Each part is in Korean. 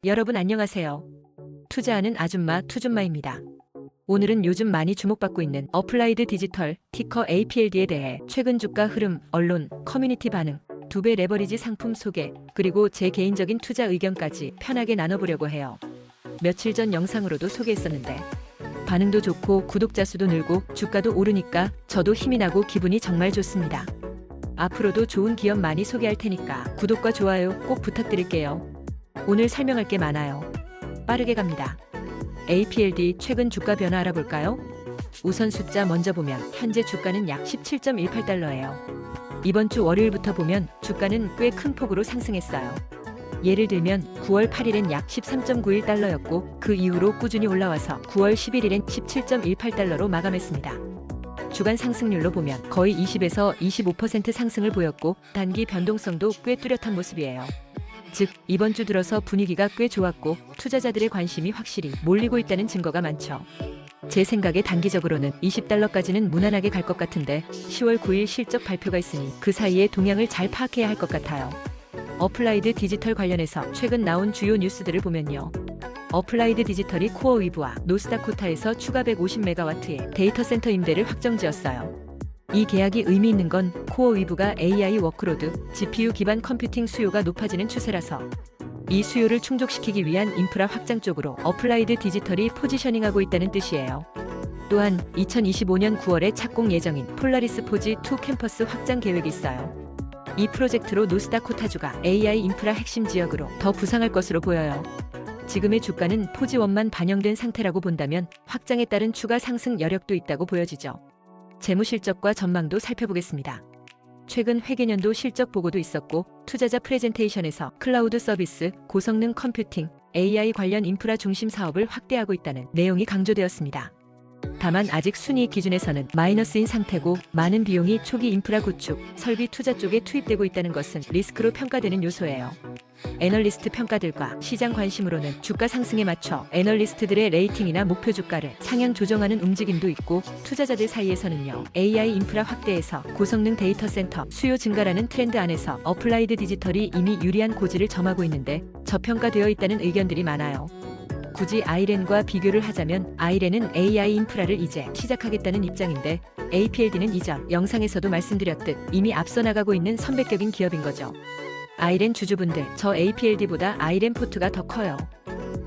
여러분 안녕하세요. 투자하는 아줌마 투줌마입니다. 오늘은 요즘 많이 주목받고 있는 어플라이드 디지털 티커 APLD에 대해 최근 주가 흐름, 언론, 커뮤니티 반응, 2배 레버리지 상품 소개, 그리고 제 개인적인 투자 의견까지 편하게 나눠보려고 해요. 며칠 전 영상으로도 소개했었는데 반응도 좋고 구독자 수도 늘고 주가도 오르니까 저도 힘이 나고 기분이 정말 좋습니다. 앞으로도 좋은 기업 많이 소개할 테니까 구독과 좋아요 꼭 부탁드릴게요. 오늘 설명할 게 많아요. 빠르게 갑니다. APLD 최근 주가 변화 알아볼까요? 우선 숫자 먼저 보면 현재 주가는 약 17.18달러예요. 이번 주 월요일부터 보면 주가는 꽤 큰 폭으로 상승했어요. 예를 들면 9월 8일엔 약 13.91달러였고 그 이후로 꾸준히 올라와서 9월 11일엔 17.18달러로 마감했습니다. 주간 상승률로 보면 거의 20에서 25% 상승을 보였고 단기 변동성도 꽤 뚜렷한 모습이에요. 즉 이번 주 들어서 분위기가 꽤 좋았고 투자자들의 관심이 확실히 몰리고 있다는 증거가 많죠. 제 생각에 단기적으로는 20달러까지는 무난하게 갈 것 같은데 10월 9일 실적 발표가 있으니 그 사이에 동향을 잘 파악해야 할 것 같아요. 어플라이드 디지털 관련해서 최근 나온 주요 뉴스들을 보면요. 어플라이드 디지털이 코어 위브와 노스다코타에서 추가 150메가와트의 데이터 센터 임대를 확정지었어요. 이 계약이 의미 있는 건 코어 위브가 AI 워크로드, GPU 기반 컴퓨팅 수요가 높아지는 추세라서 이 수요를 충족시키기 위한 인프라 확장 쪽으로 어플라이드 디지털이 포지셔닝하고 있다는 뜻이에요. 또한 2025년 9월에 착공 예정인 폴라리스 포지 2 캠퍼스 확장 계획이 있어요. 이 프로젝트로 노스다코타주가 AI 인프라 핵심 지역으로 더 부상할 것으로 보여요. 지금의 주가는 포지 1만 반영된 상태라고 본다면 확장에 따른 추가 상승 여력도 있다고 보여지죠. 재무 실적과 전망도 살펴보겠습니다. 최근 회계년도 실적 보고도 있었고 투자자 프레젠테이션에서 클라우드 서비스, 고성능 컴퓨팅, AI 관련 인프라 중심 사업을 확대하고 있다는 내용이 강조되었습니다. 다만 아직 순이익 기준에서는 마이너스인 상태고 많은 비용이 초기 인프라 구축, 설비 투자 쪽에 투입되고 있다는 것은 리스크로 평가되는 요소예요. 애널리스트 평가들과 시장 관심으로는 주가 상승에 맞춰 애널리스트들의 레이팅이나 목표 주가를 상향 조정하는 움직임도 있고 투자자들 사이에서는요. AI 인프라 확대에서 고성능 데이터 센터 수요 증가라는 트렌드 안에서 어플라이드 디지털이 이미 유리한 고지를 점하고 있는데 저평가되어 있다는 의견들이 많아요. 굳이 아이렌과 비교를 하자면 아이렌은 AI 인프라를 이제 시작하겠다는 입장인데 APLD는 이전 영상에서도 말씀드렸듯 이미 앞서 나가고 있는 선배격인 기업인 거죠. 아이렌 주주분들, 저 APLD보다 아이렌 포트가 더 커요.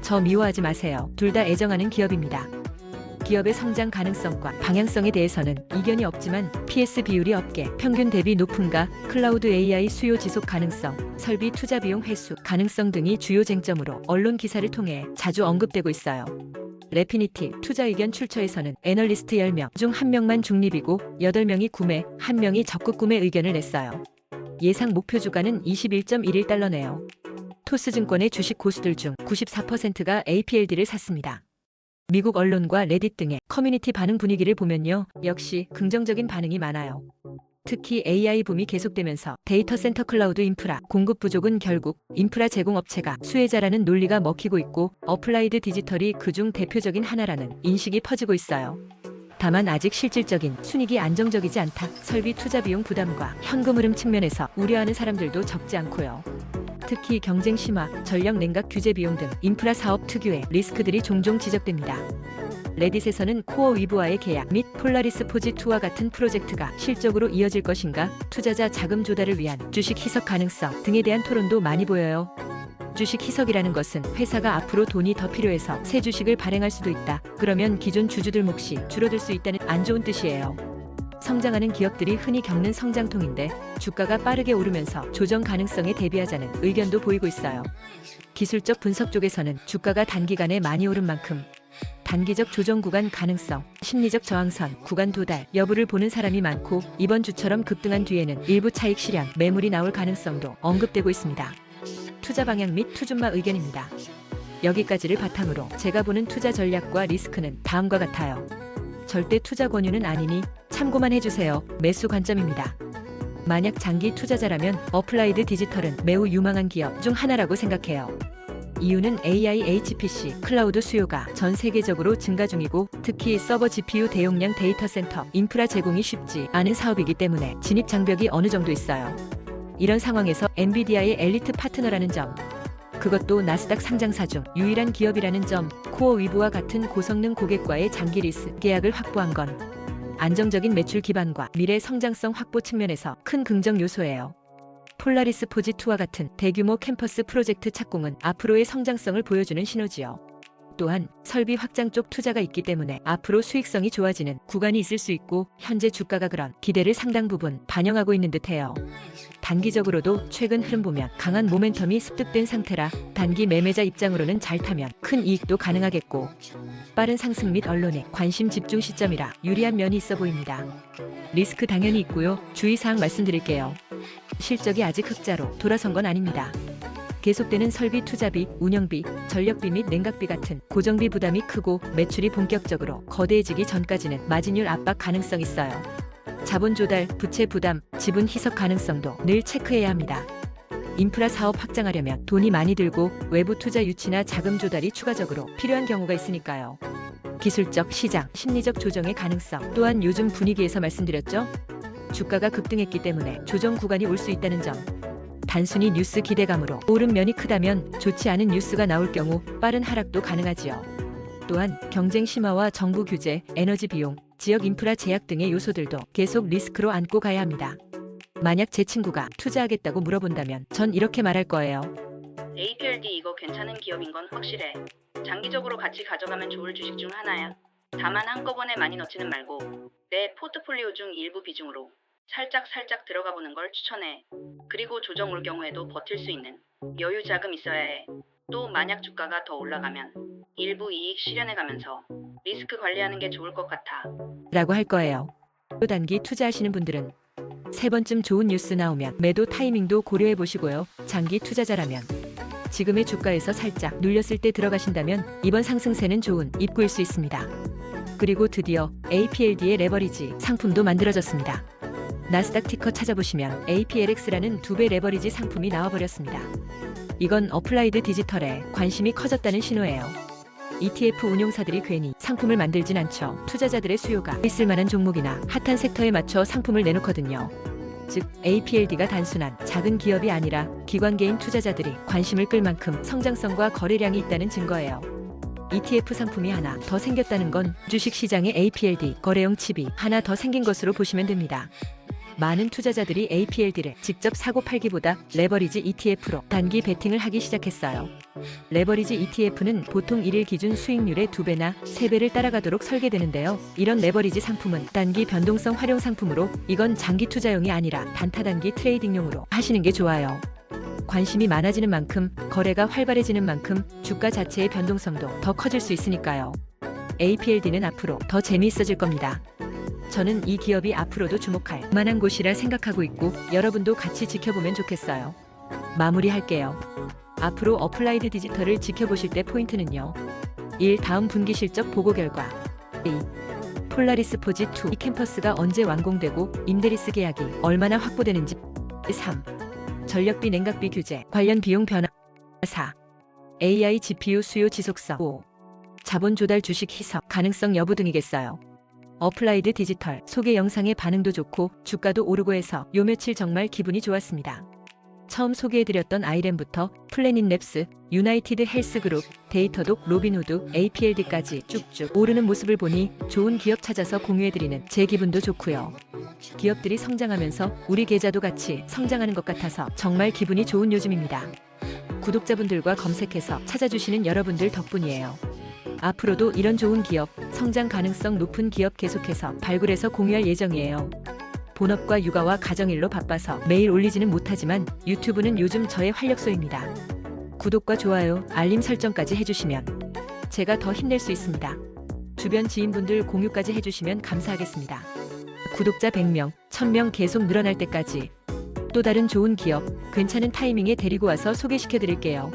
저 미워하지 마세요. 둘 다 애정하는 기업입니다. 기업의 성장 가능성과 방향성에 대해서는 이견이 없지만 PS 비율이 업계 평균 대비 높은가, 클라우드 AI 수요 지속 가능성, 설비 투자 비용 회수 가능성 등이 주요 쟁점으로 언론 기사를 통해 자주 언급되고 있어요. 레피니티 투자 의견 출처에서는 애널리스트 10명 중 1명만 중립이고 8명이 구매, 1명이 적극 구매 의견을 냈어요. 예상 목표 주가는 21.11달러네요. 토스증권의 주식 고수들 중 94%가 APLD를 샀습니다. 미국 언론과 레딧 등의 커뮤니티 반응 분위기를 보면요. 역시 긍정적인 반응이 많아요. 특히 AI 붐이 계속되면서 데이터 센터 클라우드 인프라 공급 부족은 결국 인프라 제공 업체가 수혜자라는 논리가 먹히고 있고 어플라이드 디지털이 그중 대표적인 하나라는 인식이 퍼지고 있어요. 다만 아직 실질적인 순이익이 안정적이지 않다. 설비 투자 비용 부담과 현금 흐름 측면에서 우려하는 사람들도 적지 않고요. 특히 경쟁 심화, 전력 냉각 규제 비용 등 인프라 사업 특유의 리스크들이 종종 지적됩니다. 레딧에서는 코어 위브와의 계약 및 폴라리스 포지 2와 같은 프로젝트가 실적으로 이어질 것인가, 투자자 자금 조달을 위한 주식 희석 가능성 등에 대한 토론도 많이 보여요. 주식 희석이라는 것은 회사가 앞으로 돈이 더 필요해서 새 주식을 발행할 수도 있다. 그러면 기존 주주들 몫이 줄어들 수 있다는 안 좋은 뜻이에요. 성장하는 기업들이 흔히 겪는 성장통인데 주가가 빠르게 오르면서 조정 가능성에 대비하자는 의견도 보이고 있어요. 기술적 분석 쪽에서는 주가가 단기간에 많이 오른 만큼 단기적 조정 구간 가능성, 심리적 저항선, 구간 도달 여부를 보는 사람이 많고 이번 주처럼 급등한 뒤에는 일부 차익 실현, 매물이 나올 가능성도 언급되고 있습니다. 투자 방향 및 투줌마 의견입니다. 여기까지를 바탕으로 제가 보는 투자 전략과 리스크는 다음과 같아요. 절대 투자 권유는 아니니 참고만 해주세요. 매수 관점입니다. 만약 장기 투자자라면 어플라이드 디지털은 매우 유망한 기업 중 하나라고 생각해요. 이유는 AI HPC 클라우드 수요가 전 세계적으로 증가 중이고 특히 서버 GPU 대용량 데이터 센터 인프라 제공이 쉽지 않은 사업이기 때문에 진입 장벽이 어느 정도 있어요. 이런 상황에서 엔비디아의 엘리트 파트너라는 점, 그것도 나스닥 상장사 중 유일한 기업이라는 점, 코어 위브와 같은 고성능 고객과의 장기 리스 계약을 확보한 건 안정적인 매출 기반과 미래 성장성 확보 측면에서 큰 긍정 요소예요. 폴라리스 포지2와 같은 대규모 캠퍼스 프로젝트 착공은 앞으로의 성장성을 보여주는 신호지요. 또한 설비 확장 쪽 투자가 있기 때문에 앞으로 수익성이 좋아지는 구간이 있을 수 있고 현재 주가가 그런 기대를 상당 부분 반영하고 있는 듯해요. 단기적으로도 최근 흐름 보면 강한 모멘텀이 습득된 상태라 단기 매매자 입장으로는 잘 타면 큰 이익도 가능하겠고 빠른 상승 및 언론의 관심 집중 시점이라 유리한 면이 있어 보입니다. 리스크 당연히 있고요. 주의사항 말씀드릴게요. 실적이 아직 흑자로 돌아선 건 아닙니다. 계속되는 설비 투자비, 운영비, 전력비 및 냉각비 같은 고정비 부담이 크고 매출이 본격적으로 거대해지기 전까지는 마진율 압박 가능성 있어요. 자본 조달, 부채 부담, 지분 희석 가능성도 늘 체크해야 합니다. 인프라 사업 확장하려면 돈이 많이 들고 외부 투자 유치나 자금 조달이 추가적으로 필요한 경우가 있으니까요. 기술적, 시장, 심리적 조정의 가능성 또한 요즘 분위기에서 말씀드렸죠. 주가가 급등했기 때문에 조정 구간이 올 수 있다는 점. 단순히 뉴스 기대감으로 오른 면이 크다면 좋지 않은 뉴스가 나올 경우 빠른 하락도 가능하지요. 또한 경쟁 심화와 정부 규제, 에너지 비용, 지역 인프라 제약 등의 요소들도 계속 리스크로 안고 가야 합니다. 만약 제 친구가 투자하겠다고 물어본다면 전 이렇게 말할 거예요. APLD 이거 괜찮은 기업인 건 확실해. 장기적으로 같이 가져가면 좋을 주식 중 하나야. 다만 한꺼번에 많이 넣지는 말고 내 포트폴리오 중 일부 비중으로 살짝 들어가 보는 걸 추천해. 그리고 조정 올 경우에도 버틸 수 있는 여유 자금 있어야 해. 또 만약 주가가 더 올라가면 일부 이익 실현해 가면서 리스크 관리하는 게 좋을 것 같아. 라고 할 거예요. 또 단기 투자하시는 분들은 세 번쯤 좋은 뉴스 나오면 매도 타이밍도 고려해 보시고요. 장기 투자자라면 지금의 주가에서 살짝 눌렸을 때 들어가신다면 이번 상승세는 좋은 입구일 수 있습니다. 그리고 드디어 APLD의 레버리지 상품도 만들어졌습니다. 나스닥 티커 찾아보시면 APLX라는 2배 레버리지 상품이 나와버렸습니다. 이건 어플라이드 디지털에 관심이 커졌다는 신호예요. ETF 운용사들이 괜히 상품을 만들진 않죠. 투자자들의 수요가 있을 만한 종목이나 핫한 섹터에 맞춰 상품을 내놓거든요. 즉 APLD가 단순한 작은 기업이 아니라 기관 개인 투자자들이 관심을 끌 만큼 성장성과 거래량이 있다는 증거예요. ETF 상품이 하나 더 생겼다는 건 주식시장에 APLD 거래용 칩이 하나 더 생긴 것으로 보시면 됩니다. 많은 투자자들이 APLD를 직접 사고 팔기보다 레버리지 ETF로 단기 베팅을 하기 시작했어요. 레버리지 ETF는 보통 1일 기준 수익률의 2배나 3배를 따라가도록 설계되는데요. 이런 레버리지 상품은 단기 변동성 활용 상품으로 이건 장기 투자용이 아니라 단타 단기 트레이딩용으로 하시는 게 좋아요. 관심이 많아지는 만큼 거래가 활발해지는 만큼 주가 자체의 변동성도 더 커질 수 있으니까요. APLD는 앞으로 더 재미있어질 겁니다. 저는 이 기업이 앞으로도 주목할 만한 곳이라 생각하고 있고 여러분도 같이 지켜보면 좋겠어요. 마무리할게요. 앞으로 어플라이드 디지털을 지켜보실 때 포인트는요. 1. 다음 분기 실적 보고 결과 2. 폴라리스 포지2 이 캠퍼스가 언제 완공되고 임대리스 계약이 얼마나 확보되는지 3. 전력비 냉각비 규제 관련 비용 변화 4. AI GPU 수요 지속성 5. 자본 조달 주식 희석 가능성 여부 등이겠어요. 어플라이드 디지털 소개 영상의 반응도 좋고 주가도 오르고 해서 요 며칠 정말 기분이 좋았습니다. 처음 소개해드렸던 아이램부터 플래닛랩스, 유나이티드 헬스그룹, 데이터독, 로빈후드, APLD까지 쭉쭉 오르는 모습을 보니 좋은 기업 찾아서 공유해드리는 제 기분도 좋고요. 기업들이 성장하면서 우리 계좌도 같이 성장하는 것 같아서 정말 기분이 좋은 요즘입니다. 구독자분들과 검색해서 찾아주시는 여러분들 덕분이에요. 앞으로도 이런 좋은 기업, 성장 가능성 높은 기업 계속해서 발굴해서 공유할 예정이에요. 본업과 육아와 가정일로 바빠서 매일 올리지는 못하지만 유튜브는 요즘 저의 활력소입니다. 구독과 좋아요, 알림 설정까지 해주시면 제가 더 힘낼 수 있습니다. 주변 지인분들 공유까지 해주시면 감사하겠습니다. 구독자 100명, 1000명 계속 늘어날 때까지 또 다른 좋은 기업, 괜찮은 타이밍에 데리고 와서 소개시켜드릴게요.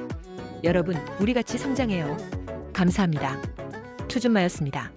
여러분, 우리 같이 성장해요. 감사합니다. 투준마였습니다.